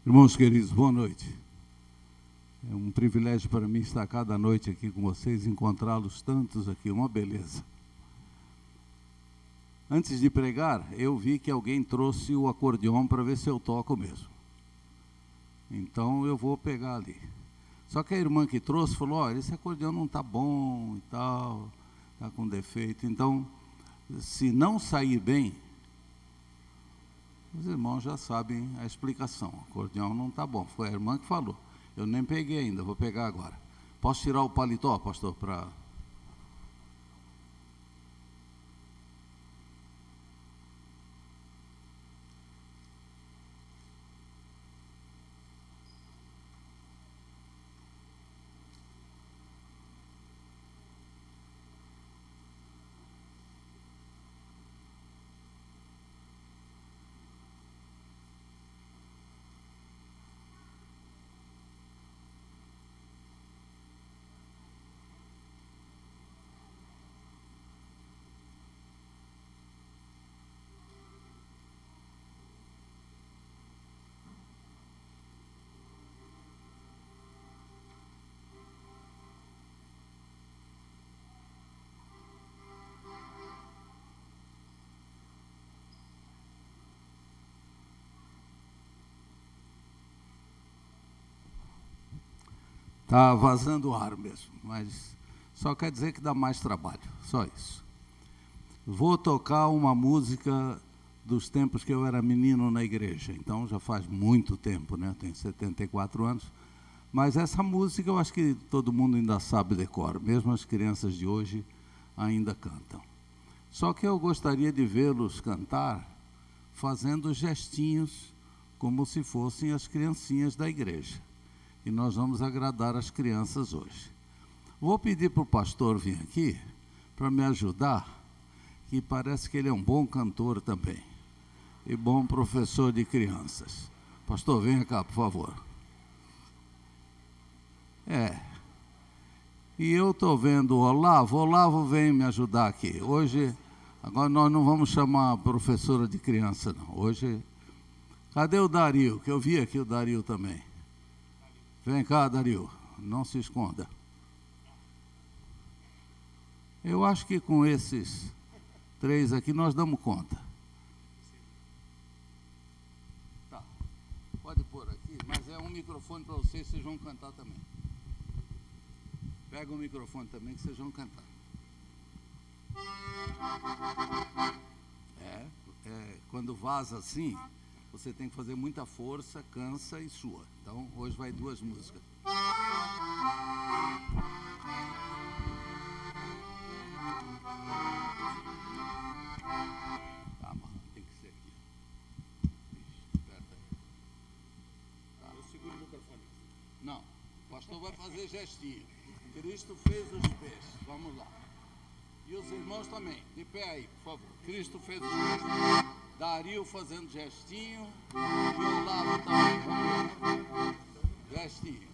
Irmãos queridos, boa noite. É um privilégio para mim estar cada noite aqui com vocês, encontrá-los tantos aqui, uma beleza. Antes de pregar, eu vi que alguém trouxe o acordeão para ver se eu toco mesmo. Então eu vou pegar ali. Só que a irmã que trouxe falou, olha, esse acordeão não está bom e tal, está com defeito. Então, se não sair bem, os irmãos já sabem a explicação. O acordeão não está bom. Foi a irmã que falou. Eu nem peguei ainda, vou pegar agora. Posso tirar o paletó, pastor, para... Está vazando o ar mesmo, mas só quer dizer que dá mais trabalho, só isso. Vou tocar uma música dos tempos que eu era menino na igreja, então já faz muito tempo, né? Tenho 74 anos, mas essa música eu acho que todo mundo ainda sabe decor, mesmo as crianças de hoje ainda cantam. Só que eu gostaria de vê-los cantar fazendo gestinhos como se fossem as criancinhas da igreja. E nós vamos agradar as crianças hoje. Vou pedir para o pastor vir aqui para me ajudar, que parece que ele é um bom cantor também e bom professor de crianças. Pastor, venha cá, por favor. E eu estou vendo o Olavo vem me ajudar aqui. Hoje, agora nós não vamos chamar a professora de criança, não. Hoje, cadê o Dario? Que eu vi aqui o Dario também. Vem cá, Dario, não se esconda. Eu acho que com esses 3 aqui nós damos conta. Tá, pode pôr aqui, mas é um microfone para vocês vão cantar também. Pega o microfone também que vocês vão cantar. Quando vaza assim, você tem que fazer muita força, cansa e sua. Então, hoje vai 2 músicas. Calma, tem que ser aqui. Aperta aí. Tá. Eu seguro o microfone. Não, o pastor vai fazer gestinho. Cristo fez os pés. Vamos lá. E os irmãos também. De pé aí, por favor. Cristo fez os pés. Dario fazendo gestinho e o Olavo também. Vamos lá. Gestinho.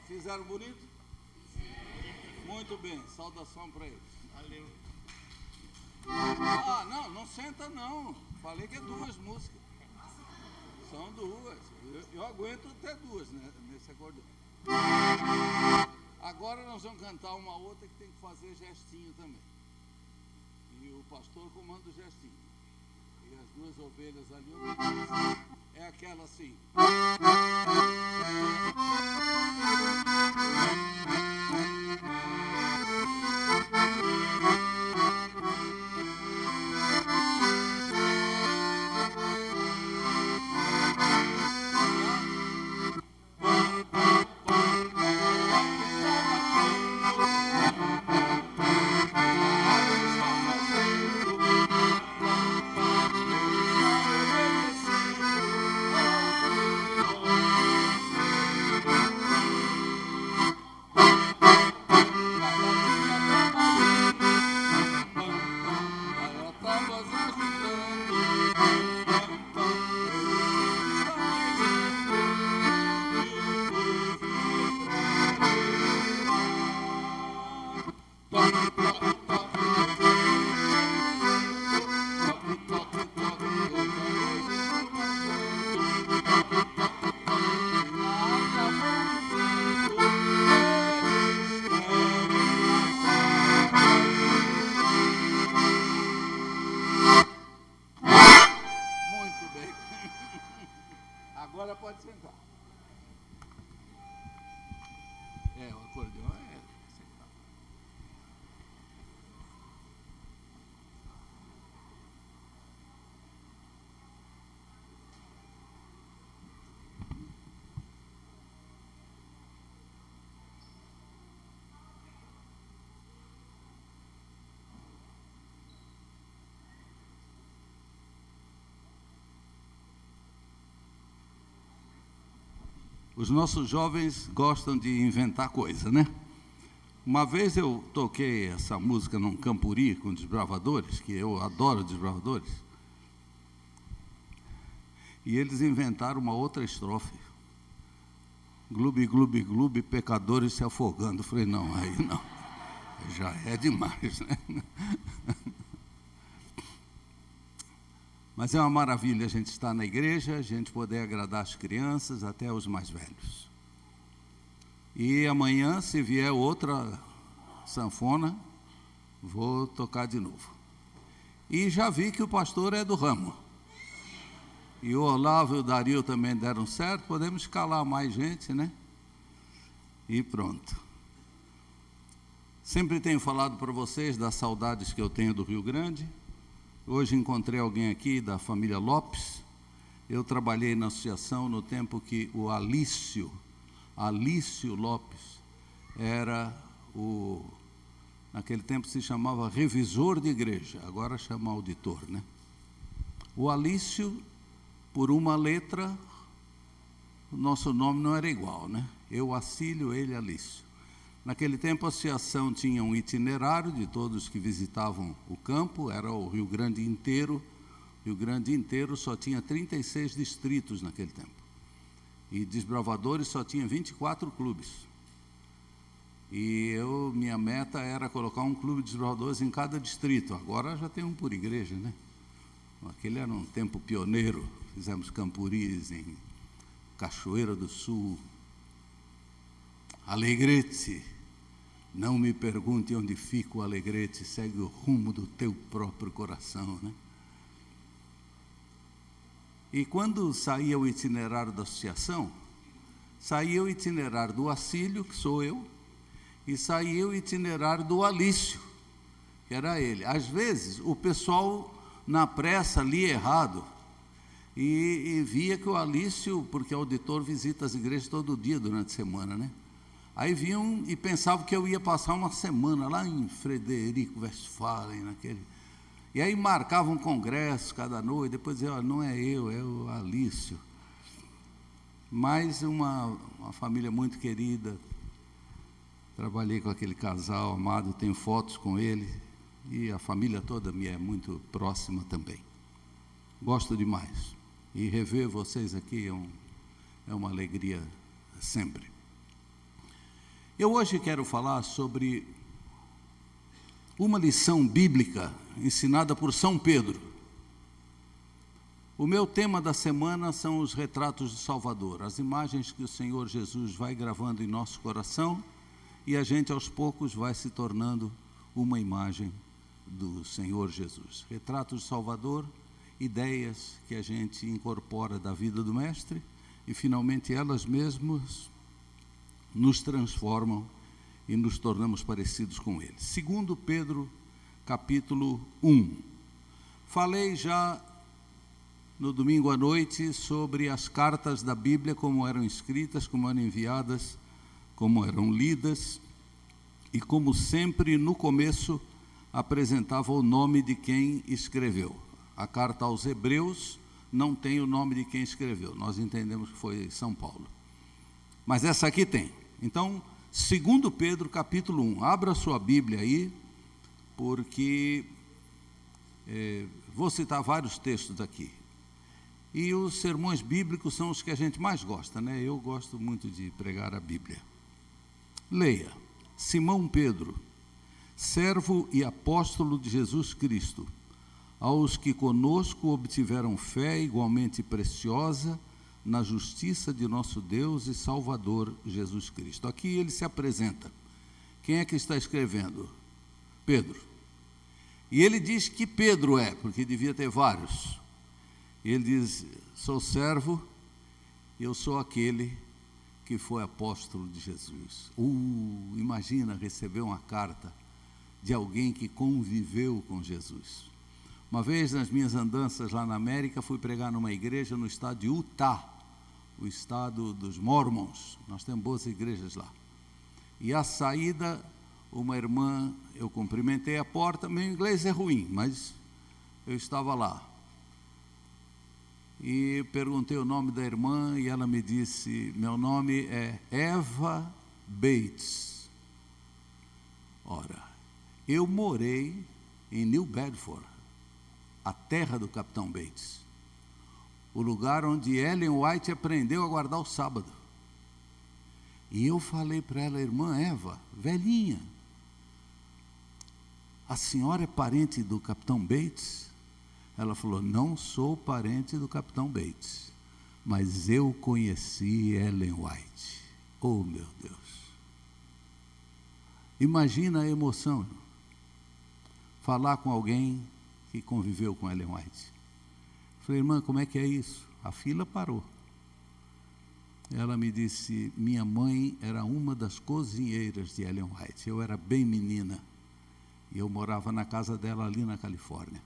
Fizeram bonito? Muito bem, saudação para eles. Valeu. Não senta não. Falei que é 2 músicas. São 2. Eu aguento até 2, né, nesse acordeão. Agora nós vamos cantar uma outra que tem que fazer gestinho também. E o pastor comanda o gestinho. E as duas ovelhas ali, é aquela assim. Agora pode sentar. O acordeão é sentar. Os nossos jovens gostam de inventar coisa, né? Uma vez eu toquei essa música num campuri com desbravadores, que eu adoro desbravadores, e eles inventaram uma outra estrofe. Gloob, gloob, gloob, pecadores se afogando. Eu falei, não, aí não, já é demais, né? Mas é uma maravilha a gente estar na igreja, a gente poder agradar as crianças, até os mais velhos. E amanhã, se vier outra sanfona, vou tocar de novo. E já vi que o pastor é do ramo. E o Olavo e o Dario também deram certo, podemos escalar mais gente, né? E pronto. Sempre tenho falado para vocês das saudades que eu tenho do Rio Grande. Hoje encontrei alguém aqui da família Lopes. Eu trabalhei na associação no tempo que o Alício Lopes era naquele tempo se chamava revisor de igreja, agora chama auditor, né? O Alício, por uma letra, o nosso nome não era igual, né? Eu Acílio, ele Alício. Naquele tempo a associação tinha um itinerário de todos que visitavam o campo, era o Rio Grande inteiro. O Rio Grande inteiro só tinha 36 distritos naquele tempo. E desbravadores só tinha 24 clubes. E minha meta era colocar um clube de desbravadores em cada distrito. Agora já tem um por igreja, né? Aquele era um tempo pioneiro. Fizemos campuris em Cachoeira do Sul, Alegrete. Não me pergunte onde fica o Alegrete, segue o rumo do teu próprio coração, né? E quando saía o itinerário da associação, saía o itinerário do Acílio, que sou eu, e saía o itinerário do Alício, que era ele. Às vezes, o pessoal, na pressa, lia errado, e via que o Alício, porque o auditor visita as igrejas todo dia durante a semana, né? Aí vinham e pensavam que eu ia passar uma semana lá em Frederico Westphalen, e aí marcavam um congresso cada noite, depois diziam, não é eu, é o Alício. Mas uma família muito querida, trabalhei com aquele casal amado, tenho fotos com ele, e a família toda me é muito próxima também. Gosto demais. E rever vocês aqui é uma alegria sempre. Eu hoje quero falar sobre uma lição bíblica ensinada por São Pedro. O meu tema da semana são os retratos do Salvador, as imagens que o Senhor Jesus vai gravando em nosso coração e a gente aos poucos vai se tornando uma imagem do Senhor Jesus. Retrato de Salvador, ideias que a gente incorpora da vida do Mestre e finalmente elas mesmas nos transformam e nos tornamos parecidos com Ele. 2 Pedro, capítulo 1. Falei já no domingo à noite sobre as cartas da Bíblia, como eram escritas, como eram enviadas, como eram lidas, e como sempre no começo apresentava o nome de quem escreveu. A carta aos Hebreus não tem o nome de quem escreveu, nós entendemos que foi São Paulo. Mas essa aqui tem. Então, 2 Pedro, capítulo 1. Abra sua Bíblia aí, porque vou citar vários textos aqui. E os sermões bíblicos são os que a gente mais gosta, né? Eu gosto muito de pregar a Bíblia. Leia. Simão Pedro, servo e apóstolo de Jesus Cristo, aos que conosco obtiveram fé igualmente preciosa na justiça de nosso Deus e Salvador Jesus Cristo. Aqui ele se apresenta. Quem é que está escrevendo? Pedro. E ele diz que Pedro é, porque devia ter vários. Ele diz, sou servo, eu sou aquele que foi apóstolo de Jesus. Imagina receber uma carta de alguém que conviveu com Jesus. Uma vez, nas minhas andanças lá na América, fui pregar numa igreja no estado de Utah, o estado dos Mormons. Nós temos boas igrejas lá. E à saída, uma irmã, eu cumprimentei a porta, meu inglês é ruim, mas eu estava lá. E perguntei o nome da irmã e ela me disse, meu nome é Eva Bates. Ora, eu morei em New Bedford, a terra do Capitão Bates, o lugar onde Ellen White aprendeu a guardar o sábado. E eu falei para ela, irmã Eva, velhinha, a senhora é parente do Capitão Bates? Ela falou, não sou parente do Capitão Bates, mas eu conheci Ellen White. Oh, meu Deus! Imagina a emoção, falar com alguém que conviveu com Ellen White. Falei, irmã, como é que é isso? A fila parou. Ela me disse, minha mãe era uma das cozinheiras de Ellen White. Eu era bem menina e eu morava na casa dela ali na Califórnia.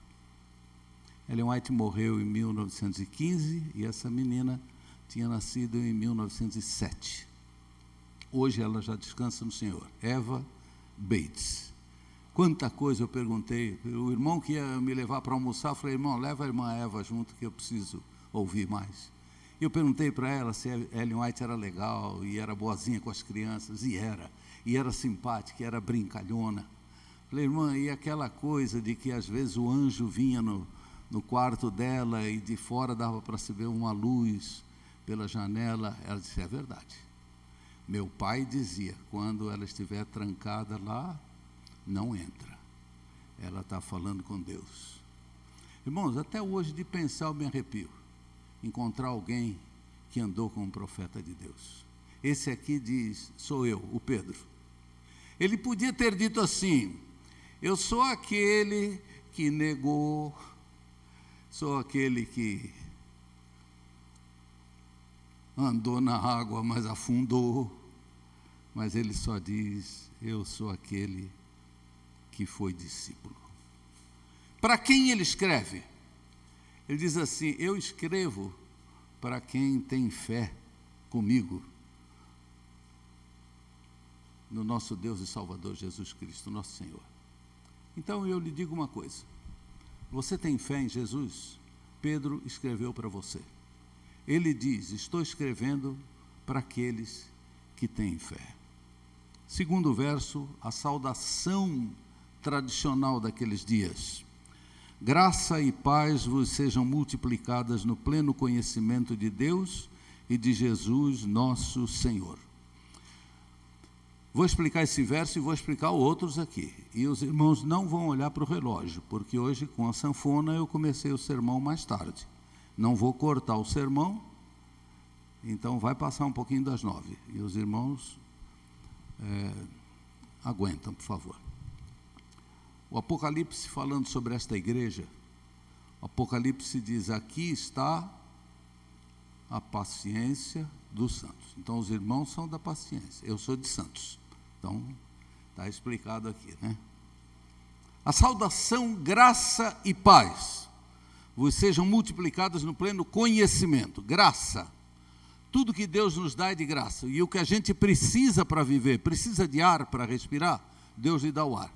Ellen White morreu em 1915 e essa menina tinha nascido em 1907. Hoje ela já descansa no Senhor. Eva Bates. Quanta coisa eu perguntei. O irmão que ia me levar para almoçar, eu falei, irmão, leva a irmã Eva junto que eu preciso ouvir mais. E eu perguntei para ela se a Ellen White era legal e era boazinha com as crianças, e era simpática, e era brincalhona. Falei, irmã, e aquela coisa de que às vezes o anjo vinha no quarto dela e de fora dava para se ver uma luz pela janela? Ela disse, é verdade. Meu pai dizia, quando ela estiver trancada lá, não entra. Ela está falando com Deus. Irmãos, até hoje de pensar eu me arrepio. Encontrar alguém que andou com um profeta de Deus. Esse aqui diz, sou eu, o Pedro. Ele podia ter dito assim, eu sou aquele que negou, sou aquele que andou na água, mas afundou. Mas ele só diz, eu sou aquele que foi discípulo. Para quem ele escreve? Ele diz assim, eu escrevo para quem tem fé comigo no nosso Deus e Salvador Jesus Cristo, nosso Senhor. Então eu lhe digo uma coisa, você tem fé em Jesus? Pedro escreveu para você. Ele diz, estou escrevendo para aqueles que têm fé. Segundo verso, a saudação tradicional daqueles dias. Graça e paz vos sejam multiplicadas no pleno conhecimento de Deus e de Jesus, nosso Senhor. Vou explicar esse verso e vou explicar outros aqui. E os irmãos não vão olhar para o relógio, porque hoje, com a sanfona, eu comecei o sermão mais tarde. Não vou cortar o sermão, então vai passar um pouquinho das 9. E os irmãos aguentam, por favor. O Apocalipse, falando sobre esta igreja, o Apocalipse diz: aqui está a paciência dos santos. Então, os irmãos são da paciência, eu sou de santos. Então, está explicado aqui, né? A saudação, graça e paz vos sejam multiplicadas no pleno conhecimento. Graça. Tudo que Deus nos dá é de graça. E o que a gente precisa para viver, precisa de ar para respirar, Deus lhe dá o ar.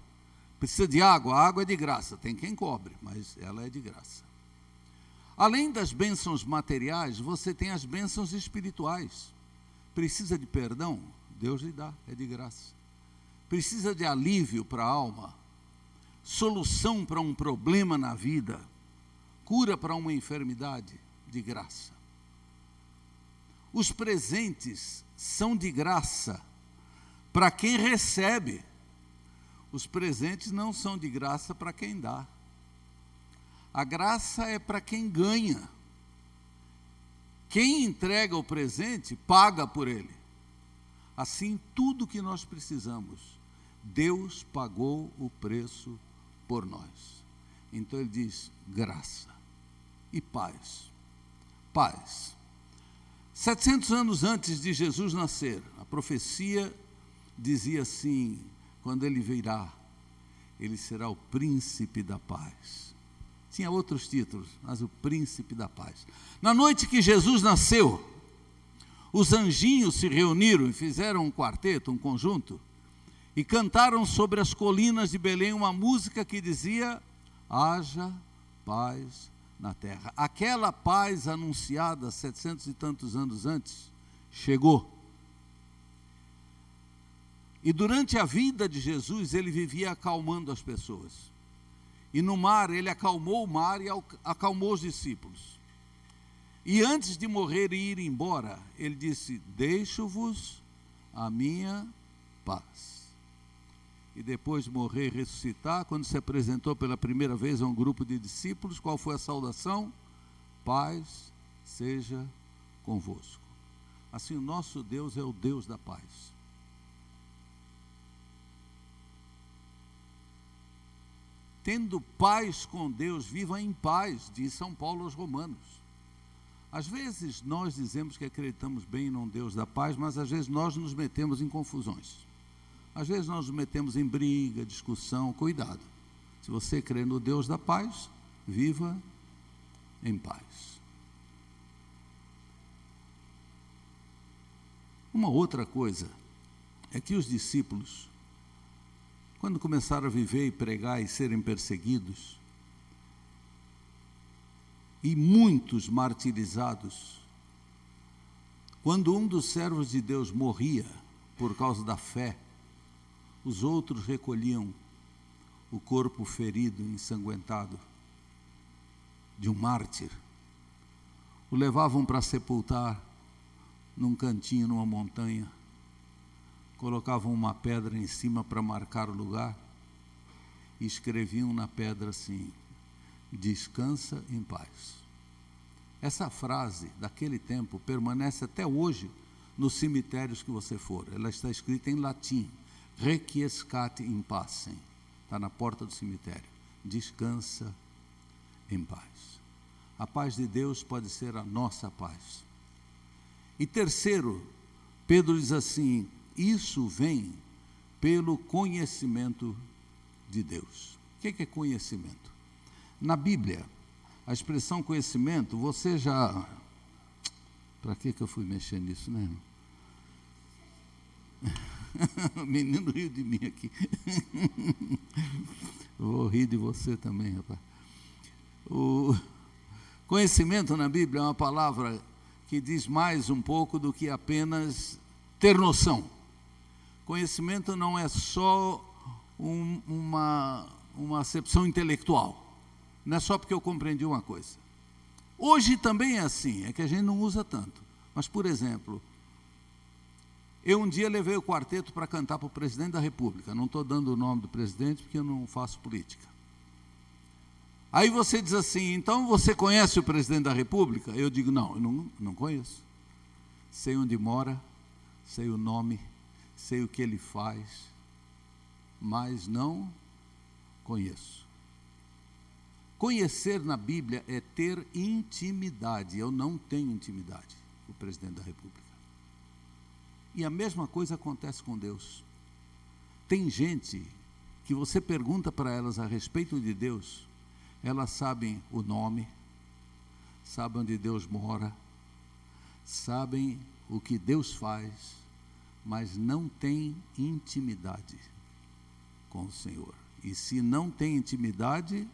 Precisa de água, a água é de graça. Tem quem cobre, mas ela é de graça. Além das bênçãos materiais, você tem as bênçãos espirituais. Precisa de perdão? Deus lhe dá, é de graça. Precisa de alívio para a alma? Solução para um problema na vida? Cura para uma enfermidade? De graça. Os presentes são de graça para quem recebe. Os presentes não são de graça para quem dá. A graça é para quem ganha. Quem entrega o presente, paga por ele. Assim, tudo que nós precisamos, Deus pagou o preço por nós. Então ele diz: graça e paz. Paz. 700 anos antes de Jesus nascer, a profecia dizia assim: quando ele virá, ele será o príncipe da paz. Tinha outros títulos, mas o príncipe da paz. Na noite que Jesus nasceu, os anjinhos se reuniram e fizeram um quarteto, um conjunto, e cantaram sobre as colinas de Belém uma música que dizia: haja paz na terra. Aquela paz anunciada 700 e tantos anos antes, chegou. E durante a vida de Jesus, ele vivia acalmando as pessoas. E no mar, ele acalmou o mar e acalmou os discípulos. E antes de morrer e ir embora, ele disse: deixo-vos a minha paz. E depois de morrer e ressuscitar, quando se apresentou pela primeira vez a um grupo de discípulos, qual foi a saudação? Paz seja convosco. Assim, o nosso Deus é o Deus da paz. Tendo paz com Deus, viva em paz, diz São Paulo aos Romanos. Às vezes nós dizemos que acreditamos bem num Deus da paz, mas às vezes nós nos metemos em confusões. Às vezes nós nos metemos em briga, discussão. Cuidado. Se você crê no Deus da paz, viva em paz. Uma outra coisa é que os discípulos, quando começaram a viver e pregar e serem perseguidos, e muitos martirizados, quando um dos servos de Deus morria por causa da fé, os outros recolhiam o corpo ferido, ensanguentado, de um mártir, o levavam para sepultar num cantinho, numa montanha, colocavam uma pedra em cima para marcar o lugar e escreviam na pedra assim: descansa em paz. Essa frase daquele tempo permanece até hoje nos cemitérios que você for. Ela está escrita em latim: requiescat in pacem. Está na porta do cemitério. Descansa em paz. A paz de Deus pode ser a nossa paz. E terceiro, Pedro diz assim: isso vem pelo conhecimento de Deus. O que é conhecimento? Na Bíblia, a expressão conhecimento, você já... Para que eu fui mexer nisso, né? O menino riu de mim aqui. Vou rir de você também, rapaz. O conhecimento na Bíblia é uma palavra que diz mais um pouco do que apenas ter noção. Conhecimento não é só uma acepção intelectual. Não é só porque eu compreendi uma coisa. Hoje também é assim, é que a gente não usa tanto. Mas, por exemplo, eu um dia levei o quarteto para cantar para o presidente da República. Não estou dando o nome do presidente porque eu não faço política. Aí você diz assim: então você conhece o presidente da República? Eu digo: não, eu não conheço. Sei onde mora, sei o nome, sei o que ele faz, mas não conheço. Conhecer na Bíblia é ter intimidade. Eu não tenho intimidade com o presidente da República. E a mesma coisa acontece com Deus. Tem gente que você pergunta para elas a respeito de Deus, elas sabem o nome, sabem onde Deus mora, sabem o que Deus faz, mas não tem intimidade com o Senhor. E se não tem intimidade,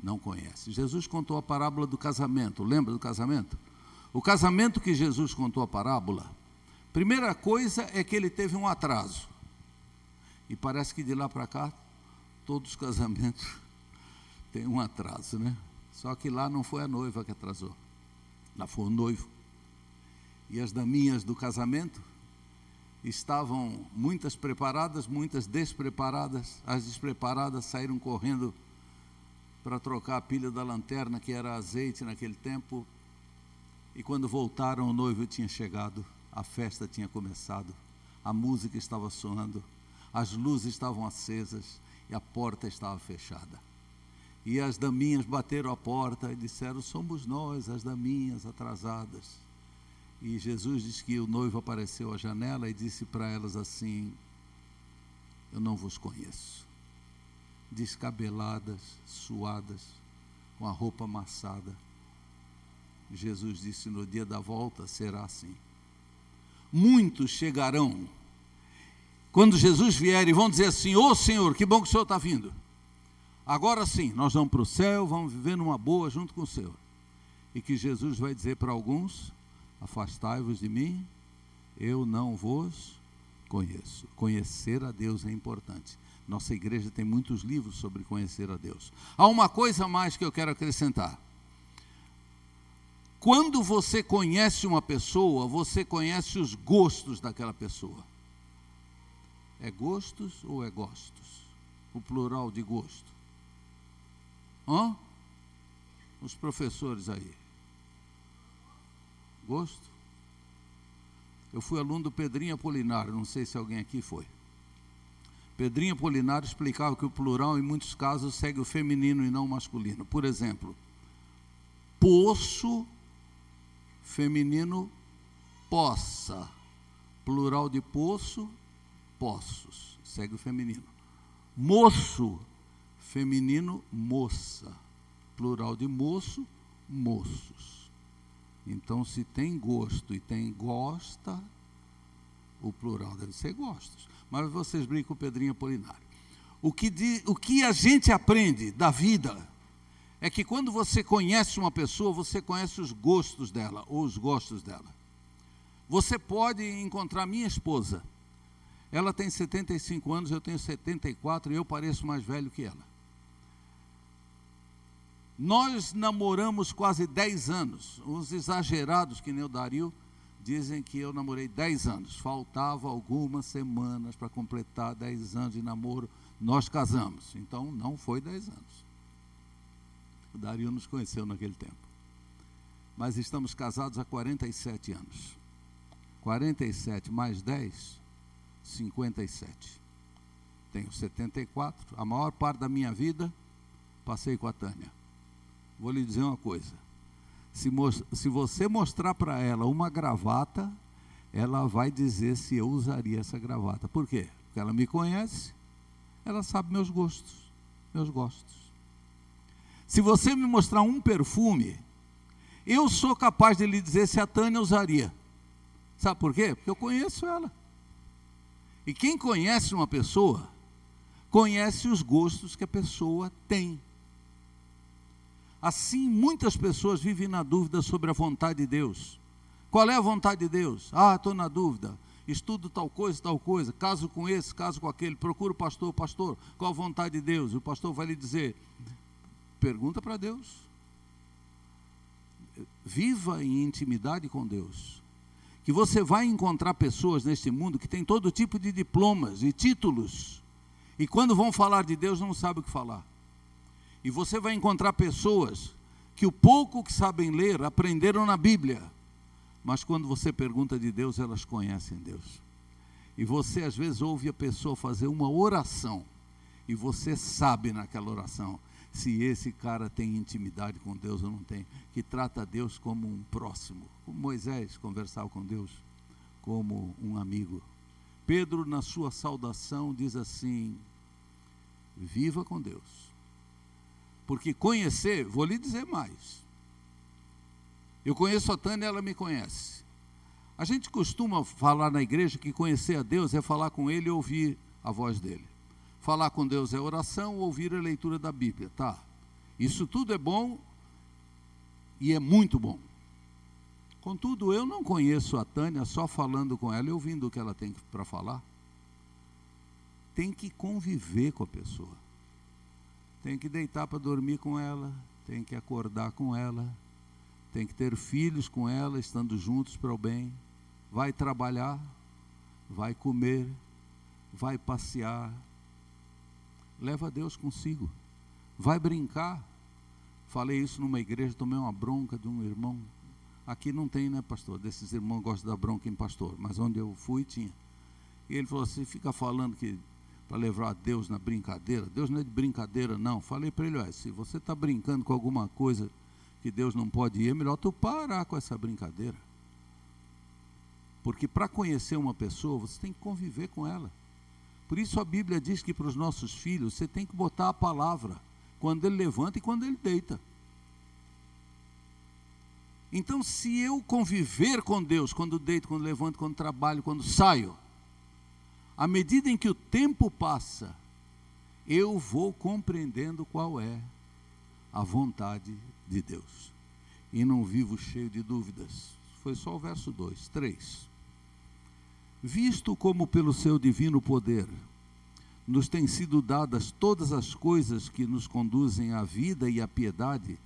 não conhece. Jesus contou a parábola do casamento. Lembra do casamento? O casamento que Jesus contou a parábola, primeira coisa é que ele teve um atraso. E parece que de lá para cá, todos os casamentos têm um atraso, né? Só que lá não foi a noiva que atrasou. Lá foi o noivo. E as daminhas do casamento estavam muitas preparadas, muitas despreparadas. As despreparadas saíram correndo para trocar a pilha da lanterna, que era azeite naquele tempo. E quando voltaram, o noivo tinha chegado, a festa tinha começado, a música estava soando, as luzes estavam acesas e a porta estava fechada. E as daminhas bateram a porta e disseram: somos nós, as daminhas atrasadas. E Jesus diz que o noivo apareceu à janela e disse para elas assim: eu não vos conheço. Descabeladas, suadas, com a roupa amassada. Jesus disse: no dia da volta será assim. Muitos chegarão, quando Jesus vier, e vão dizer assim: ô Senhor, que bom que o Senhor está vindo. Agora sim, nós vamos para o céu, vamos viver numa boa junto com o Senhor. E que Jesus vai dizer para alguns: afastai-vos de mim, eu não vos conheço. Conhecer a Deus é importante. Nossa igreja tem muitos livros sobre conhecer a Deus. Há uma coisa a mais que eu quero acrescentar. Quando você conhece uma pessoa, você conhece os gostos daquela pessoa. É gostos ou é gostos? O plural de gosto. Os professores aí. Gosto? Eu fui aluno do Pedrinho Apolinário, não sei se alguém aqui foi. Pedrinho Apolinário explicava que o plural, em muitos casos, segue o feminino e não o masculino. Por exemplo, poço, feminino, poça. Plural de poço, poços. Segue o feminino. Moço, feminino, moça. Plural de moço, moços. Então, se tem gosto e tem gosta, o plural deve ser gostos. Mas vocês brincam com o Pedrinho Apolinário. O que a gente aprende da vida é que quando você conhece uma pessoa, você conhece os gostos dela, ou os gostos dela. Você pode encontrar minha esposa. Ela tem 75 anos, eu tenho 74 e eu pareço mais velho que ela. Nós namoramos quase 10 anos. Os exagerados, que nem o Dario, dizem que eu namorei 10 anos. Faltava algumas semanas para completar 10 anos de namoro. Nós casamos. Então, não foi 10 anos. O Dario nos conheceu naquele tempo. Mas estamos casados há 47 anos. 47 mais 10, 57. Tenho 74. A maior parte da minha vida, passei com a Tânia. Vou lhe dizer uma coisa. Se você mostrar para ela uma gravata, ela vai dizer se eu usaria essa gravata. Por quê? Porque ela me conhece, ela sabe meus gostos, meus gostos. Se você me mostrar um perfume, eu sou capaz de lhe dizer se a Tânia usaria. Sabe por quê? Porque eu conheço ela. E quem conhece uma pessoa, conhece os gostos que a pessoa tem. Assim, muitas pessoas vivem na dúvida sobre a vontade de Deus. Qual é a vontade de Deus? Estou na dúvida. Estudo tal coisa, caso com esse, caso com aquele, procuro o pastor, qual a vontade de Deus? E o pastor vai lhe dizer, pergunta para Deus. Viva em intimidade com Deus. Que você vai encontrar pessoas neste mundo que têm todo tipo de diplomas e títulos. E quando vão falar de Deus, não sabem o que falar. E você vai encontrar pessoas que o pouco que sabem ler, aprenderam na Bíblia. Mas quando você pergunta de Deus, elas conhecem Deus. E você às vezes ouve a pessoa fazer uma oração, e você sabe naquela oração se esse cara tem intimidade com Deus ou não tem, que trata Deus como um próximo, como Moisés conversava com Deus, como um amigo. Pedro, na sua saudação, diz assim: viva com Deus. Porque conhecer, vou lhe dizer mais. Eu conheço a Tânia, ela me conhece. A gente costuma falar na igreja que conhecer a Deus é falar com Ele e ouvir a voz dEle. Falar com Deus é oração, ouvir a leitura da Bíblia, tá? Isso tudo é bom e é muito bom. Contudo, eu não conheço a Tânia só falando com ela e ouvindo o que ela tem para falar. Tem que conviver com a pessoa. Tem que deitar para dormir com ela, tem que acordar com ela, tem que ter filhos com ela, estando juntos para o bem. Vai trabalhar, vai comer, vai passear. Leva Deus consigo. Vai brincar. Falei isso numa igreja, tomei uma bronca de um irmão. Aqui não tem, né, pastor? Desses irmãos gostam da bronca em pastor, mas onde eu fui tinha. E ele falou assim: fica falando que para levar Deus na brincadeira. Deus não é de brincadeira, não. Falei para ele: olha, se você está brincando com alguma coisa que Deus não pode ir, é melhor tu parar com essa brincadeira. Porque para conhecer uma pessoa, você tem que conviver com ela. Por isso a Bíblia diz que para os nossos filhos, você tem que botar a palavra quando ele levanta e quando ele deita. Então, se eu conviver com Deus, quando deito, quando levanto, quando trabalho, quando saio, à medida em que o tempo passa, eu vou compreendendo qual é a vontade de Deus. E não vivo cheio de dúvidas. Foi só o verso 2, 3. Visto como pelo seu divino poder nos têm sido dadas todas as coisas que nos conduzem à vida e à piedade,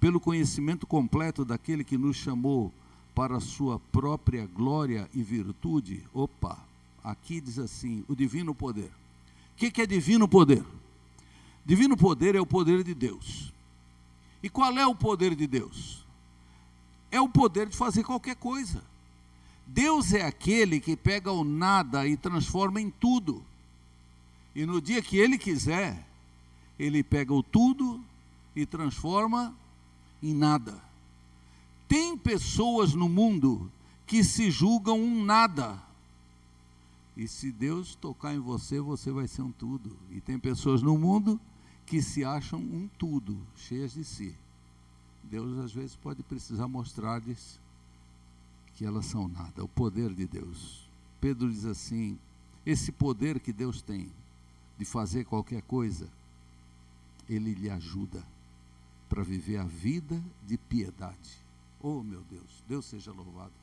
pelo conhecimento completo daquele que nos chamou para a sua própria glória e virtude. Opa, aqui diz assim, o divino poder. O que é divino poder? Divino poder é o poder de Deus. E qual é o poder de Deus? É o poder de fazer qualquer coisa. Deus é aquele que pega o nada e transforma em tudo. E no dia que Ele quiser, Ele pega o tudo e transforma em nada. Tem pessoas no mundo que se julgam um nada. E se Deus tocar em você, você vai ser um tudo. E tem pessoas no mundo que se acham um tudo, cheias de si. Deus às vezes pode precisar mostrar-lhes que elas são nada, o poder de Deus. Pedro diz assim, esse poder que Deus tem de fazer qualquer coisa, Ele lhe ajuda para viver a vida de piedade. Oh meu Deus, Deus seja louvado.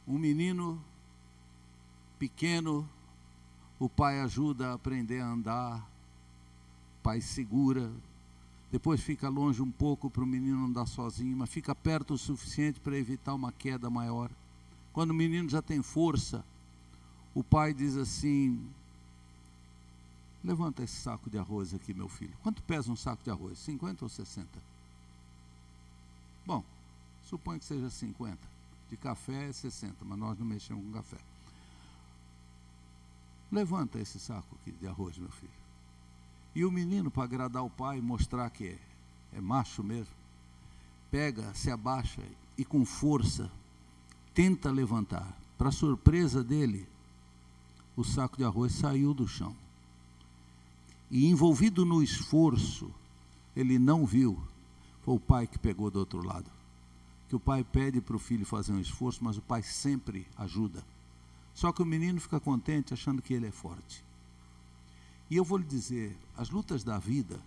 Um menino pequeno, o pai ajuda a aprender a andar, o pai segura, depois fica longe um pouco para o menino andar sozinho, mas fica perto o suficiente para evitar uma queda maior. Quando o menino já tem força, o pai diz assim, levanta esse saco de arroz aqui, meu filho. Quanto pesa um saco de arroz? 50 ou 60? Bom, suponho que seja 50. De café é 60, mas nós não mexemos com café. Levanta esse saco aqui de arroz, meu filho. E o menino, para agradar o pai, mostrar que é macho mesmo, pega, se abaixa e com força tenta levantar. Para surpresa dele, o saco de arroz saiu do chão. E envolvido no esforço, ele não viu, foi o pai que pegou do outro lado. Que o pai pede para o filho fazer um esforço, mas o pai sempre ajuda. Só que o menino fica contente achando que ele é forte. E eu vou lhe dizer, as lutas da vida,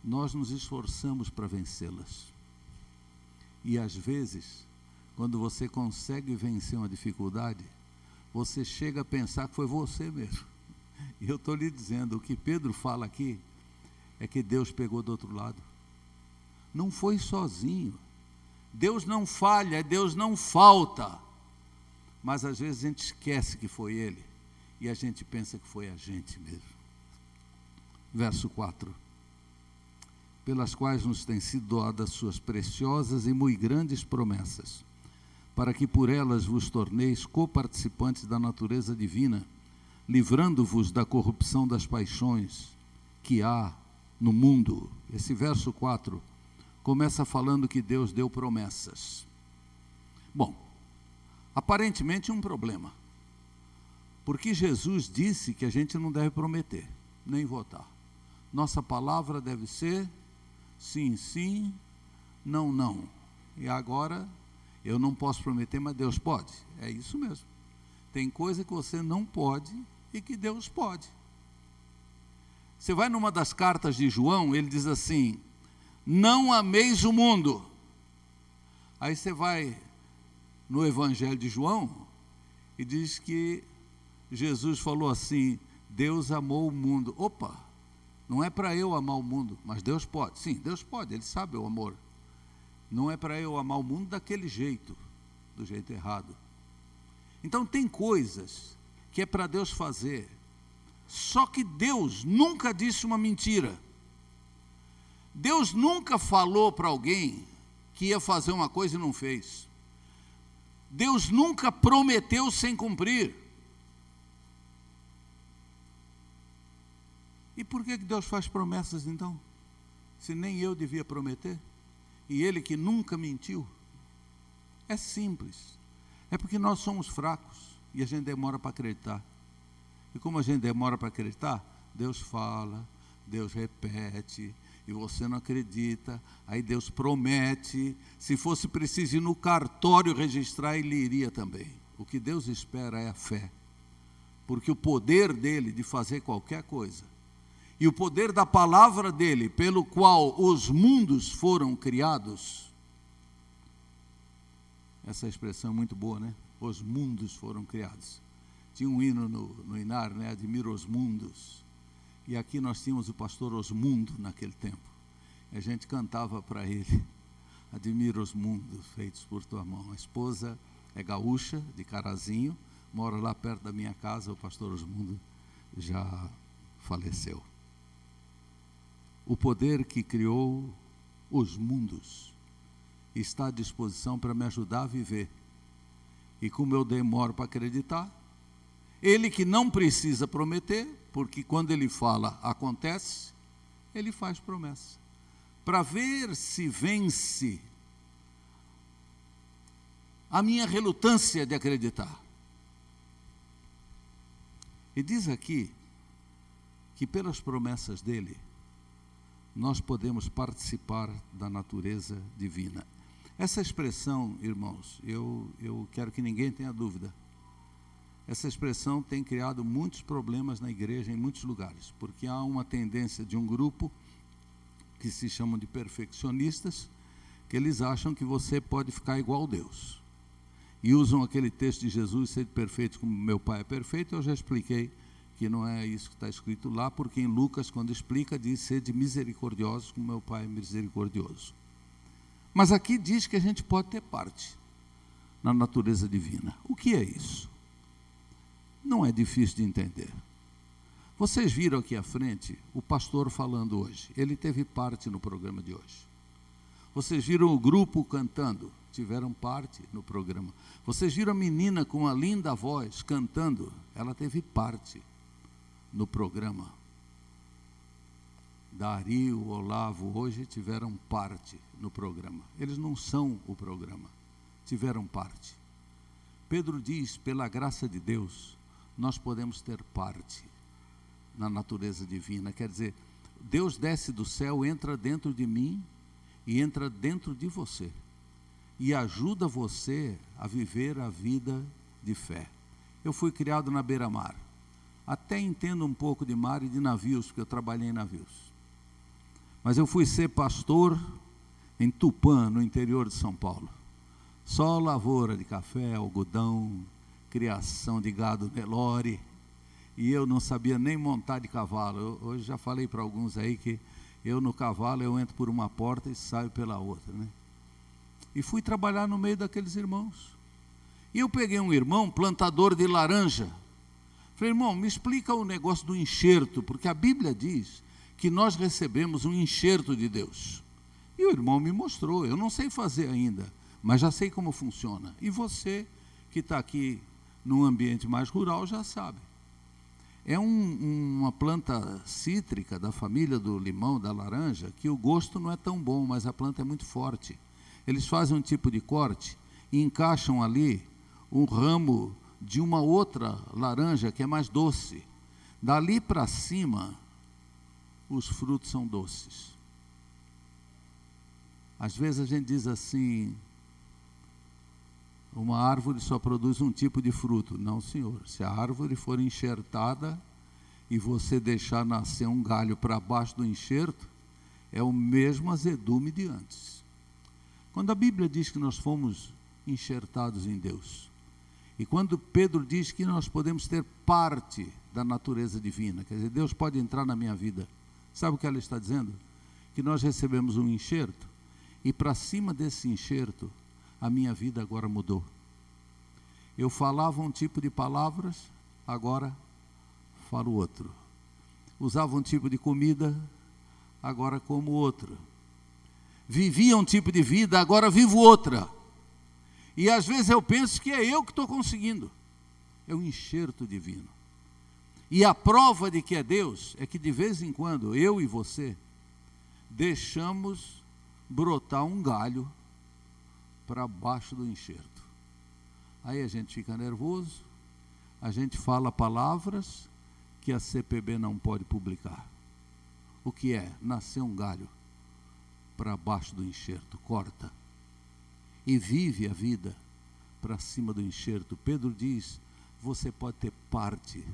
nós nos esforçamos para vencê-las. E às vezes, quando você consegue vencer uma dificuldade, você chega a pensar que foi você mesmo. E eu estou lhe dizendo, o que Pedro fala aqui, é que Deus pegou do outro lado. Não foi sozinho. Deus não falha, Deus não falta. Mas às vezes a gente esquece que foi Ele, e a gente pensa que foi a gente mesmo. Verso 4. Pelas quais nos têm sido doadas suas preciosas e muito grandes promessas, para que por elas vos torneis coparticipantes da natureza divina, livrando-vos da corrupção das paixões que há no mundo. Esse verso 4 começa falando que Deus deu promessas. Bom, aparentemente um problema, porque Jesus disse que a gente não deve prometer, nem votar. Nossa palavra deve ser sim, sim, não, não. E agora, eu não posso prometer, mas Deus pode. É isso mesmo. Tem coisa que você não pode e que Deus pode. Você vai numa das cartas de João, ele diz assim: não ameis o mundo. Aí você vai no Evangelho de João e diz que Jesus falou assim: Deus amou o mundo. Opa, não é para eu amar o mundo, mas Deus pode. Sim, Deus pode, Ele sabe o amor. Não é para eu amar o mundo daquele jeito, do jeito errado. Então tem coisas que é para Deus fazer, só que Deus nunca disse uma mentira. Deus nunca falou para alguém que ia fazer uma coisa e não fez. Deus nunca prometeu sem cumprir. E por que Deus faz promessas então? Se nem eu devia prometer? E Ele que nunca mentiu? É simples. É porque nós somos fracos e a gente demora para acreditar. E como a gente demora para acreditar, Deus fala, Deus repete, e você não acredita. Aí Deus promete. Se fosse preciso ir no cartório registrar, Ele iria também. O que Deus espera é a fé, porque o poder dele de fazer qualquer coisa, e o poder da palavra dele, pelo qual os mundos foram criados. Essa expressão é muito boa, né? Os mundos foram criados. Tinha um hino no Inar, né? Admiro os mundos. E aqui nós tínhamos o pastor Osmundo naquele tempo. E a gente cantava para ele: admiro os mundos feitos por tua mão. A esposa é gaúcha, de Carazinho, mora lá perto da minha casa. O pastor Osmundo já faleceu. O poder que criou os mundos está à disposição para me ajudar a viver. E como eu demoro para acreditar, Ele que não precisa prometer, porque quando Ele fala, acontece, Ele faz promessa, para ver se vence a minha relutância de acreditar. E diz aqui que pelas promessas dEle, nós podemos participar da natureza divina. Essa expressão, irmãos, eu quero que ninguém tenha dúvida. Essa expressão tem criado muitos problemas na igreja em muitos lugares, porque há uma tendência de um grupo que se chamam de perfeccionistas, que eles acham que você pode ficar igual a Deus. E usam aquele texto de Jesus: sede perfeito como meu Pai é perfeito. Eu já expliquei que não é isso que está escrito lá, porque em Lucas, quando explica, diz: sede misericordiosos como meu Pai é misericordioso. Mas aqui diz que a gente pode ter parte na natureza divina. O que é isso? Não é difícil de entender. Vocês viram aqui à frente o pastor falando hoje. Ele teve parte no programa de hoje. Vocês viram o grupo cantando, tiveram parte no programa. Vocês viram a menina com uma linda voz cantando, ela teve parte no programa. Dario, Olavo, hoje tiveram parte no programa. Eles não são o programa, tiveram parte. Pedro diz: pela graça de Deus, nós podemos ter parte na natureza divina. Quer dizer, Deus desce do céu, entra dentro de mim e entra dentro de você, e ajuda você a viver a vida de fé. Eu fui criado na beira-mar, até entendo um pouco de mar e de navios, porque eu trabalhei em navios. Mas eu fui ser pastor em Tupã, no interior de São Paulo. Só lavoura de café, algodão, criação de gado Nelore, e eu não sabia nem montar de cavalo. Hoje já falei para alguns aí que eu no cavalo, eu entro por uma porta e saio pela outra, né? E fui trabalhar no meio daqueles irmãos. E eu peguei um irmão, plantador de laranja. Falei: irmão, me explica o negócio do enxerto, porque a Bíblia diz que nós recebemos um enxerto de Deus. E o irmão me mostrou. Eu não sei fazer ainda, mas já sei como funciona. E você que está aqui num ambiente mais rural já sabe. É uma planta cítrica da família do limão, da laranja, que o gosto não é tão bom, mas a planta é muito forte. Eles fazem um tipo de corte e encaixam ali um ramo de uma outra laranja que é mais doce. Dali para cima, os frutos são doces. Às vezes a gente diz assim, uma árvore só produz um tipo de fruto. Não, senhor. Se a árvore for enxertada e você deixar nascer um galho para baixo do enxerto, é o mesmo azedume de antes. Quando a Bíblia diz que nós fomos enxertados em Deus, e quando Pedro diz que nós podemos ter parte da natureza divina, quer dizer, Deus pode entrar na minha vida, sabe o que ela está dizendo? Que nós recebemos um enxerto, e para cima desse enxerto, a minha vida agora mudou. Eu falava um tipo de palavras, agora falo outro. Usava um tipo de comida, agora como outra. Vivia um tipo de vida, agora vivo outra. E às vezes eu penso que é eu que estou conseguindo. É um enxerto divino. E a prova de que é Deus é que de vez em quando, eu e você, deixamos brotar um galho para baixo do enxerto. Aí a gente fica nervoso, a gente fala palavras que a CPB não pode publicar. O que é? Nascer um galho para baixo do enxerto, corta. E vive a vida para cima do enxerto. Pedro diz, você pode ter parte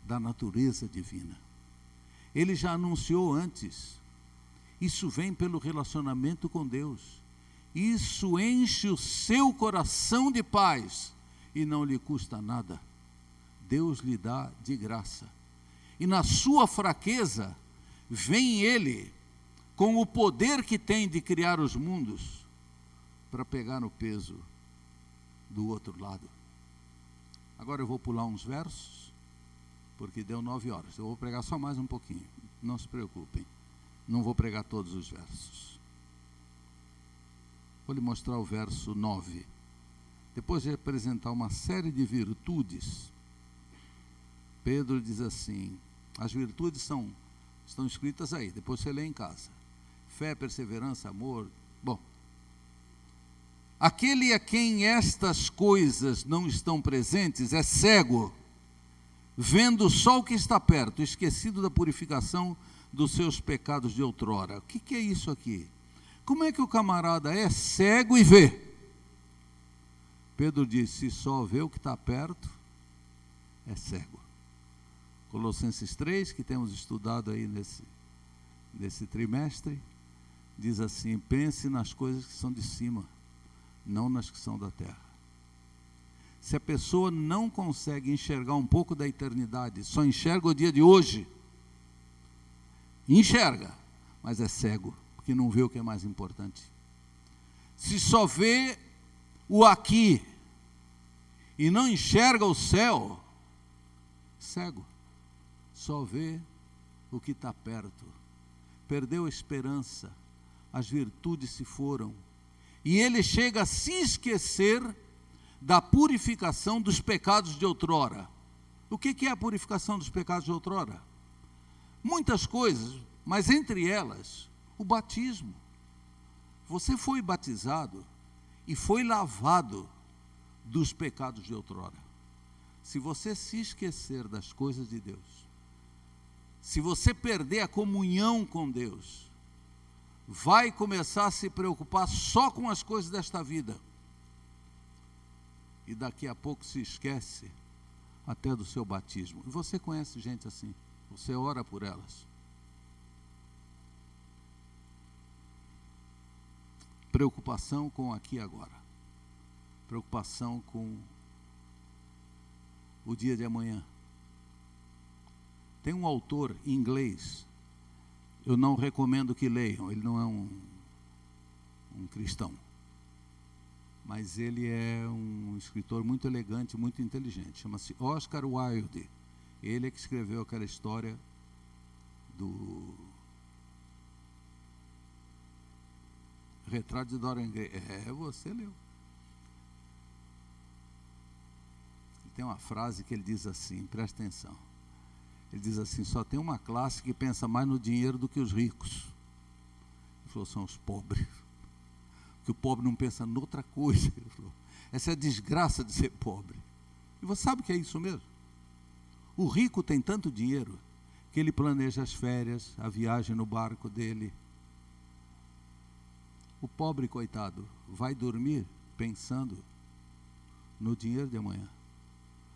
da natureza divina. Ele já anunciou antes, isso vem pelo relacionamento com Deus. Isso enche o seu coração de paz e não lhe custa nada. Deus lhe dá de graça. E na sua fraqueza, vem Ele com o poder que tem de criar os mundos para pegar no peso do outro lado. Agora eu vou pular uns versos, porque deu 9 horas. Eu vou pregar só mais um pouquinho, não se preocupem. Não vou pregar todos os versos. Vou lhe mostrar o verso 9. Depois de apresentar uma série de virtudes, Pedro diz assim, as virtudes estão escritas aí, depois você lê em casa. Fé, perseverança, amor. Bom, aquele a quem estas coisas não estão presentes é cego, vendo só o que está perto, esquecido da purificação dos seus pecados de outrora. O que é isso aqui? Como é que o camarada é cego e vê? Pedro diz, se só vê o que está perto, é cego. Colossenses 3, que temos estudado aí nesse trimestre, diz assim, pense nas coisas que são de cima, não nas que são da terra. Se a pessoa não consegue enxergar um pouco da eternidade, só enxerga o dia de hoje, enxerga, mas é cego, porque não vê o que é mais importante. Se só vê o aqui e não enxerga o céu, cego, só vê o que está perto. Perdeu a esperança, as virtudes se foram, e ele chega a se esquecer da purificação dos pecados de outrora. O que é a purificação dos pecados de outrora? Muitas coisas, mas entre elas, o batismo. Você foi batizado e foi lavado dos pecados de outrora. Se você se esquecer das coisas de Deus, se você perder a comunhão com Deus, vai começar a se preocupar só com as coisas desta vida. E daqui a pouco se esquece até do seu batismo. E você conhece gente assim, você ora por elas. Preocupação com aqui e agora. Preocupação com o dia de amanhã. Tem um autor inglês, eu não recomendo que leiam, ele não é um cristão, mas ele é um escritor muito elegante, muito inteligente, chama-se Oscar Wilde. Ele é que escreveu aquela história do Retrato de Dorian Gray. Você leu. Tem uma frase que ele diz assim, presta atenção. Ele diz assim: só tem uma classe que pensa mais no dinheiro do que os ricos. Ele falou: são os pobres. Porque o pobre não pensa noutra coisa. Ele falou: essa é a desgraça de ser pobre. E você sabe que é isso mesmo? O rico tem tanto dinheiro que ele planeja as férias, a viagem no barco dele. O pobre, coitado, vai dormir pensando no dinheiro de amanhã.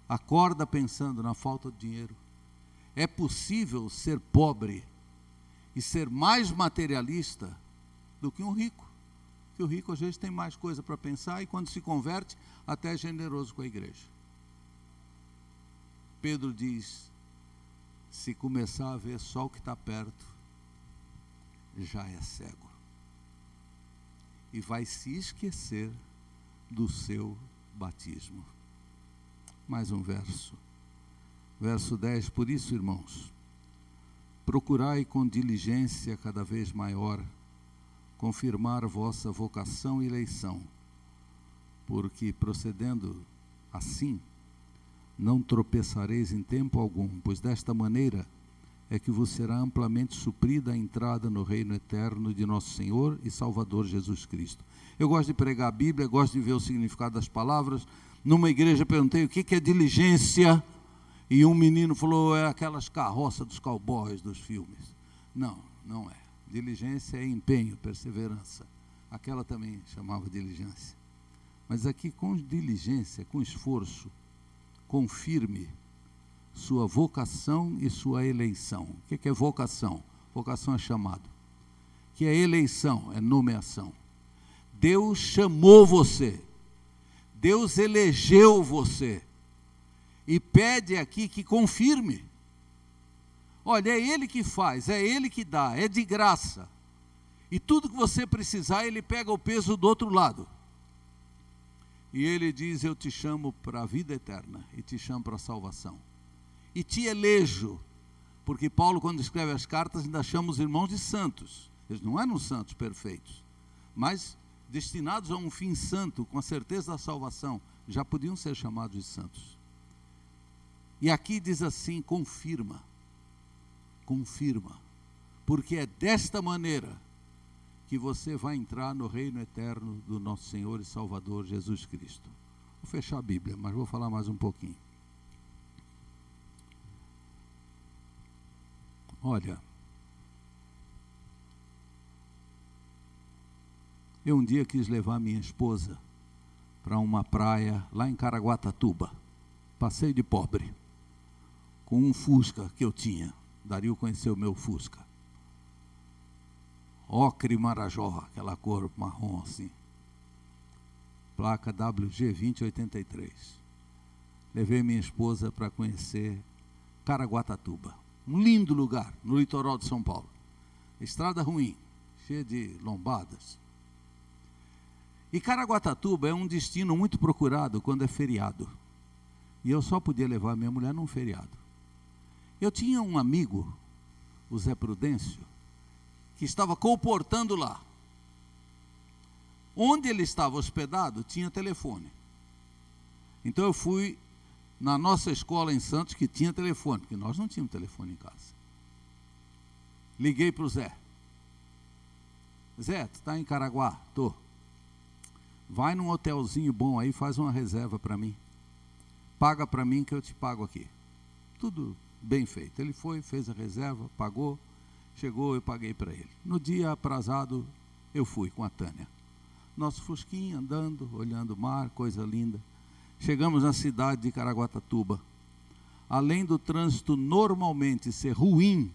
Acorda pensando na falta de dinheiro. É possível ser pobre e ser mais materialista do que um rico. Porque o rico às vezes tem mais coisa para pensar e quando se converte até é generoso com a igreja. Pedro diz: se começar a ver só o que está perto, já é cego. E vai se esquecer do seu batismo. Mais um verso. Verso 10, por isso, irmãos, procurai com diligência cada vez maior confirmar vossa vocação e eleição, porque procedendo assim, não tropeçareis em tempo algum, pois desta maneira é que vos será amplamente suprida a entrada no reino eterno de nosso Senhor e Salvador Jesus Cristo. Eu gosto de pregar a Bíblia, gosto de ver o significado das palavras. Numa igreja perguntei o que é diligência, e um menino falou: é aquelas carroças dos cowboys dos filmes. Não, não é. Diligência é empenho, perseverança. Aquela também chamava diligência. Mas aqui, com diligência, com esforço, confirme sua vocação e sua eleição. O que é vocação? Vocação é chamado. O que é eleição? É nomeação. Deus chamou você. Deus elegeu você. E pede aqui que confirme. Olha, é Ele que faz, é Ele que dá, é de graça. E tudo que você precisar, Ele pega o peso do outro lado. E Ele diz: eu te chamo para a vida eterna, e te chamo para a salvação. E te elejo, porque Paulo, quando escreve as cartas, ainda chama os irmãos de santos. Eles não eram santos perfeitos, mas destinados a um fim santo, com a certeza da salvação, já podiam ser chamados de santos. E aqui diz assim: confirma, porque é desta maneira que você vai entrar no reino eterno do nosso Senhor e Salvador Jesus Cristo. Vou fechar a Bíblia, mas vou falar mais um pouquinho. Olha, eu um dia quis levar minha esposa para uma praia lá em Caraguatatuba, passeio de pobre, com um Fusca que eu tinha. Dario conheceu o meu Fusca, ocre marajó, aquela cor marrom assim, placa WG 2083. Levei minha esposa para conhecer Caraguatatuba, um lindo lugar no litoral de São Paulo. Estrada ruim, cheia de lombadas. E Caraguatatuba é um destino muito procurado quando é feriado. E eu só podia levar minha mulher num feriado. Eu tinha um amigo, o Zé Prudêncio, que estava comportando lá. Onde ele estava hospedado, tinha telefone. Então eu fui na nossa escola em Santos, que tinha telefone, porque nós não tínhamos telefone em casa. Liguei para o Zé. Zé, tu está em Caraguá? Tô. Vai num hotelzinho bom aí, faz uma reserva para mim. Paga para mim que eu te pago aqui. Tudo bem feito. Ele foi, fez a reserva, pagou, chegou, eu paguei para ele. No dia aprazado, eu fui com a Tânia. Nosso fusquinha andando, olhando o mar, coisa linda. Chegamos na cidade de Caraguatatuba. Além do trânsito normalmente ser ruim,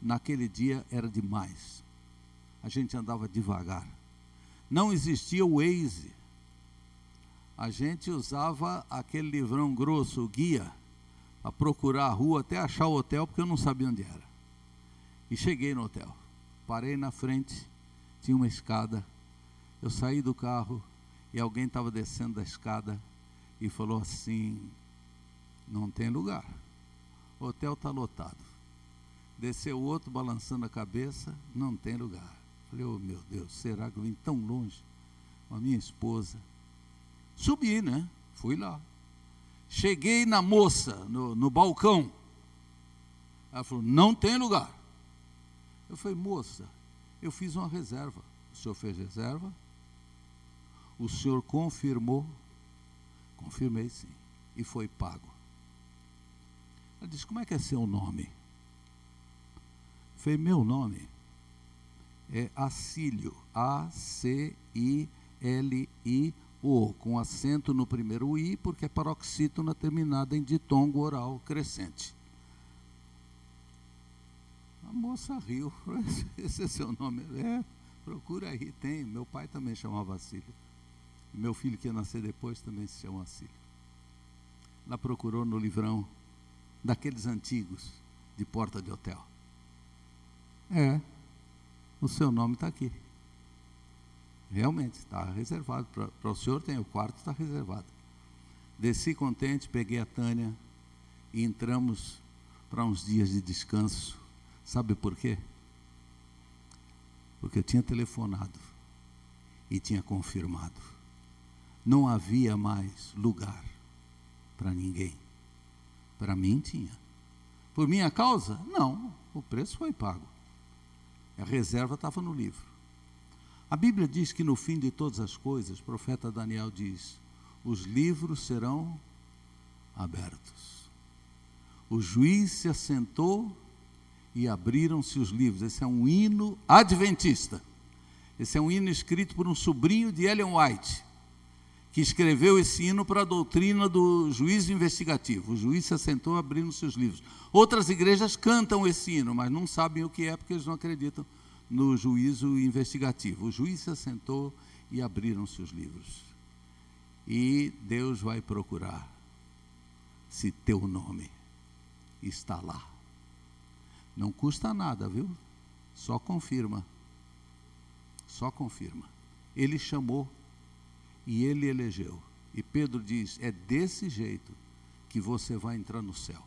naquele dia era demais. A gente andava devagar. Não existia o Waze. A gente usava aquele livrão grosso, o guia, a procurar a rua até achar o hotel, porque eu não sabia onde era. E cheguei no hotel. Parei na frente, tinha uma escada. Eu saí do carro e alguém estava descendo da escada e falou assim: não tem lugar, o hotel está lotado. Desceu outro balançando a cabeça: não tem lugar. Falei, oh meu Deus, será que eu vim tão longe com a minha esposa? Subi, né? Fui lá. Cheguei na moça, no balcão. Ela falou, não tem lugar. Eu falei, moça, eu fiz uma reserva. O senhor fez reserva? O senhor confirmou? Confirmei, sim. E foi pago. Ela disse, como é que é seu nome? Eu falei, meu nome é Acílio, A-C-I-L-I-O, com acento no primeiro I, porque é paroxítona terminada em ditongo oral crescente. A moça riu, esse é seu nome? É, procura aí, tem. Meu pai também chamava Acílio. Meu filho que ia nascer depois também se chama Acílio. Ela procurou no livrão daqueles antigos de porta de hotel. É, o seu nome está aqui. Realmente, está reservado. Para o senhor tem, o quarto está reservado. Desci contente, peguei a Tânia e entramos para uns dias de descanso. Sabe por quê? Porque eu tinha telefonado e tinha confirmado. Não havia mais lugar para ninguém. Para mim tinha. Por minha causa? Não, o preço foi pago. A reserva estava no livro. A Bíblia diz que no fim de todas as coisas, o profeta Daniel diz, os livros serão abertos. O juiz se assentou e abriram-se os livros. Esse é um hino adventista. Esse é um hino escrito por um sobrinho de Ellen White, que escreveu esse hino para a doutrina do juízo investigativo. O juiz se assentou abrindo seus livros. Outras igrejas cantam esse hino, mas não sabem o que é, porque eles não acreditam no juízo investigativo. O juiz se assentou e abriram seus livros. E Deus vai procurar se teu nome está lá. Não custa nada, viu? Só confirma. Só confirma. Ele chamou e ele elegeu. E Pedro diz, é desse jeito que você vai entrar no céu.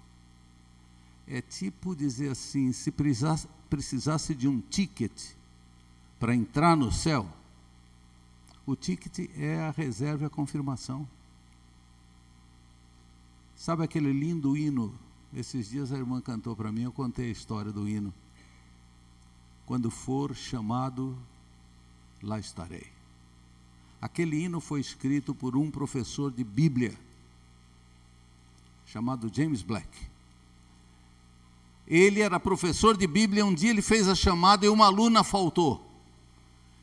É tipo dizer assim, se precisasse de um ticket para entrar no céu, o ticket é a reserva e a confirmação. Sabe aquele lindo hino? Esses dias a irmã cantou para mim, eu contei a história do hino. Quando for chamado, lá estarei. Aquele hino foi escrito por um professor de Bíblia, chamado James Black. Ele era professor de Bíblia, um dia ele fez a chamada e uma aluna faltou.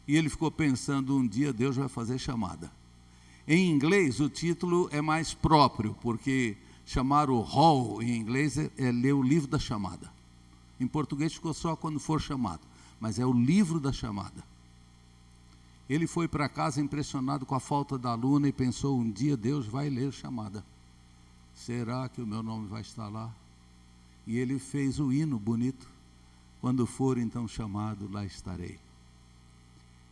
E ele ficou pensando, um dia Deus vai fazer chamada. Em inglês, o título é mais próprio, porque chamar o hall em inglês é ler o livro da chamada. Em português ficou só quando for chamado, mas é o livro da chamada. Ele foi para casa impressionado com a falta da aluna e pensou, um dia Deus vai ler chamada. Será que o meu nome vai estar lá? E ele fez o hino bonito. Quando for então chamado, lá estarei.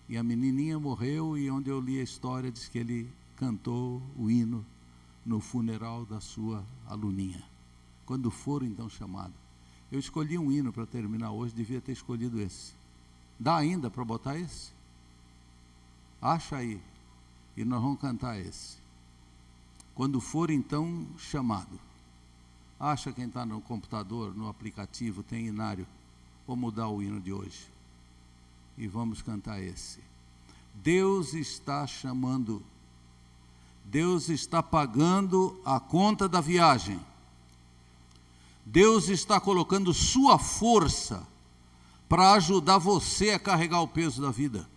E a menininha morreu e onde eu li a história diz que ele cantou o hino no funeral da sua aluninha. Quando for então chamado. Eu escolhi um hino para terminar hoje, devia ter escolhido esse. Dá ainda para botar esse? Acha aí, e nós vamos cantar esse. Quando for então chamado. Acha quem está no computador, no aplicativo, tem Inário. Vou mudar o hino de hoje. E vamos cantar esse. Deus está chamando. Deus está pagando a conta da viagem. Deus está colocando sua força para ajudar você a carregar o peso da vida.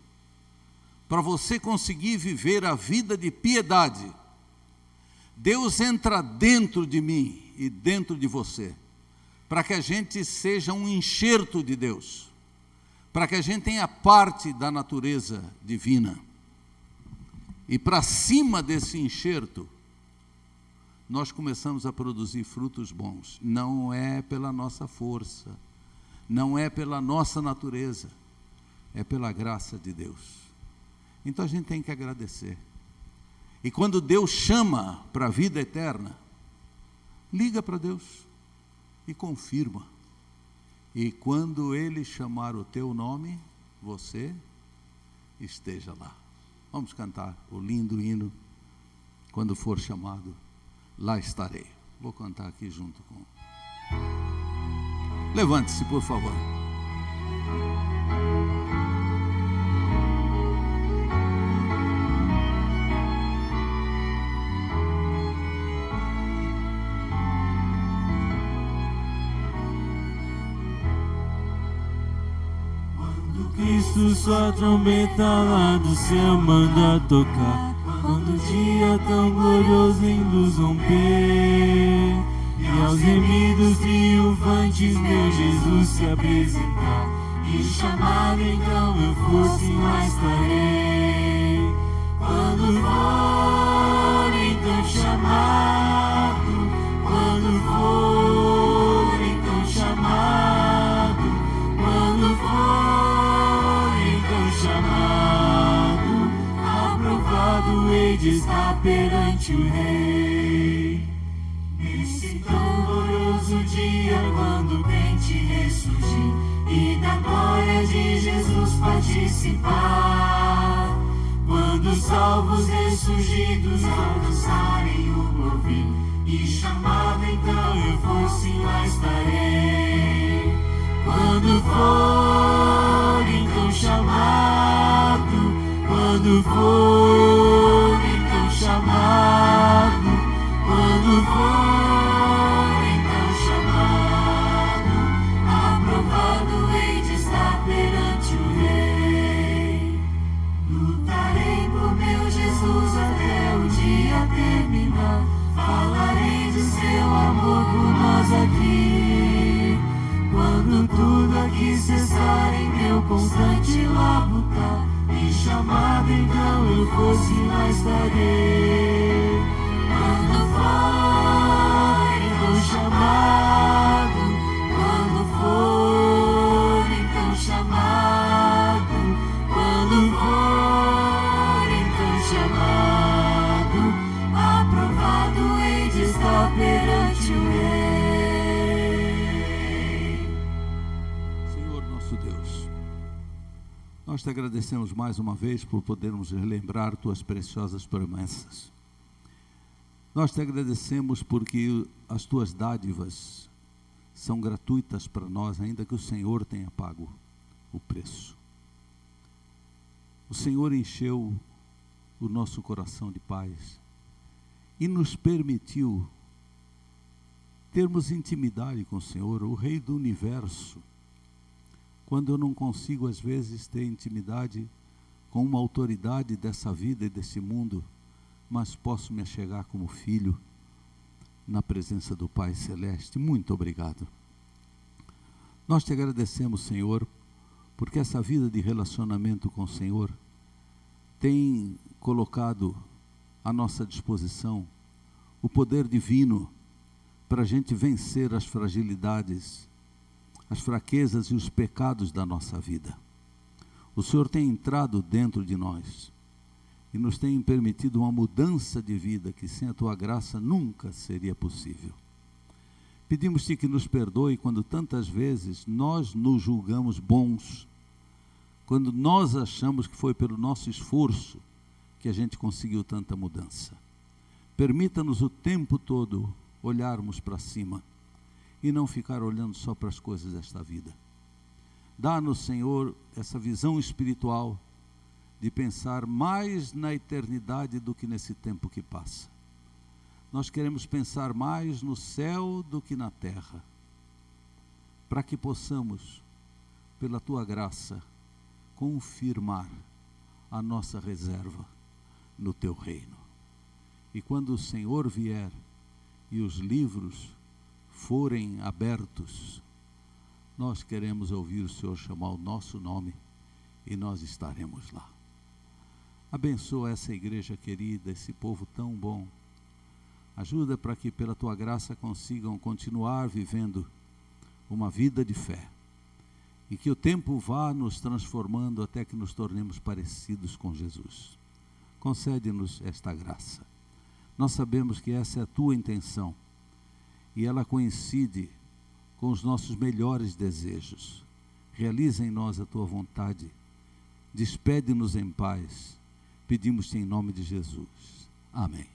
Para você conseguir viver a vida de piedade. Deus entra dentro de mim e dentro de você, para que a gente seja um enxerto de Deus, para que a gente tenha parte da natureza divina. E para cima desse enxerto, nós começamos a produzir frutos bons. Não é pela nossa força, não é pela nossa natureza, é pela graça de Deus. Então a gente tem que agradecer. E quando Deus chama para a vida eterna, liga para Deus e confirma. E quando Ele chamar o teu nome, você esteja lá. Vamos cantar o lindo hino, quando for chamado, lá estarei. Vou cantar aqui junto com... Levante-se, por favor. Cristo sua trombeta lá do céu manda tocar, quando o dia tão glorioso em luz romper, e aos gemidos triunfantes meu Jesus se apresentar, e chamado então eu fosse lá estarei. Quando for então chamado, quando for então chamado, quando for chamado, aprovado hei de estar perante o Rei. Nesse tão glorioso dia, quando o crente ressurgir e da glória de Jesus participar, quando os salvos ressurgidos alcançarem o porvir, e chamado então eu fosse lá estarei. Quando for então chamado, quando for então chamado, quando for então chamado, aprovado hei de estar perante o Rei. Lutarei por meu Jesus até o dia terminar, falarei do seu amor por nós aqui. Quando tudo aqui cessar em meu constante labutar, e chamado então eu fosse lá estarei. Quando for então chamado, quando for então chamado, quando for então chamado, aprovado hei de estar perante o Rei. Deus, nós te agradecemos mais uma vez por podermos relembrar tuas preciosas promessas. Nós te agradecemos porque as tuas dádivas são gratuitas para nós, ainda que o Senhor tenha pago o preço. O Senhor encheu o nosso coração de paz e nos permitiu termos intimidade com o Senhor, o Rei do Universo. Quando eu não consigo, às vezes, ter intimidade com uma autoridade dessa vida e desse mundo, mas posso me achegar como filho na presença do Pai Celeste. Muito obrigado. Nós te agradecemos, Senhor, porque essa vida de relacionamento com o Senhor tem colocado à nossa disposição o poder divino para a gente vencer as fragilidades, as fraquezas e os pecados da nossa vida. O Senhor tem entrado dentro de nós e nos tem permitido uma mudança de vida que sem a tua graça nunca seria possível. Pedimos-te que nos perdoe quando tantas vezes nós nos julgamos bons, quando nós achamos que foi pelo nosso esforço que a gente conseguiu tanta mudança. Permita-nos o tempo todo olharmos para cima e não ficar olhando só para as coisas desta vida. Dá-nos, Senhor, essa visão espiritual de pensar mais na eternidade do que nesse tempo que passa. Nós queremos pensar mais no céu do que na terra, para que possamos, pela tua graça, confirmar a nossa reserva no teu reino. E quando o Senhor vier e os livros forem abertos, nós queremos ouvir o Senhor chamar o nosso nome e nós estaremos lá. Abençoa essa igreja querida, esse povo tão bom. Ajuda para que pela tua graça consigam continuar vivendo uma vida de fé e que o tempo vá nos transformando até que nos tornemos parecidos com Jesus. Concede-nos esta graça. Nós sabemos que essa é a tua intenção e ela coincide com os nossos melhores desejos. Realiza em nós a tua vontade Despede-nos em paz. Pedimos-te em nome de Jesus. Amém.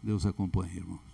Deus acompanhe, irmãos.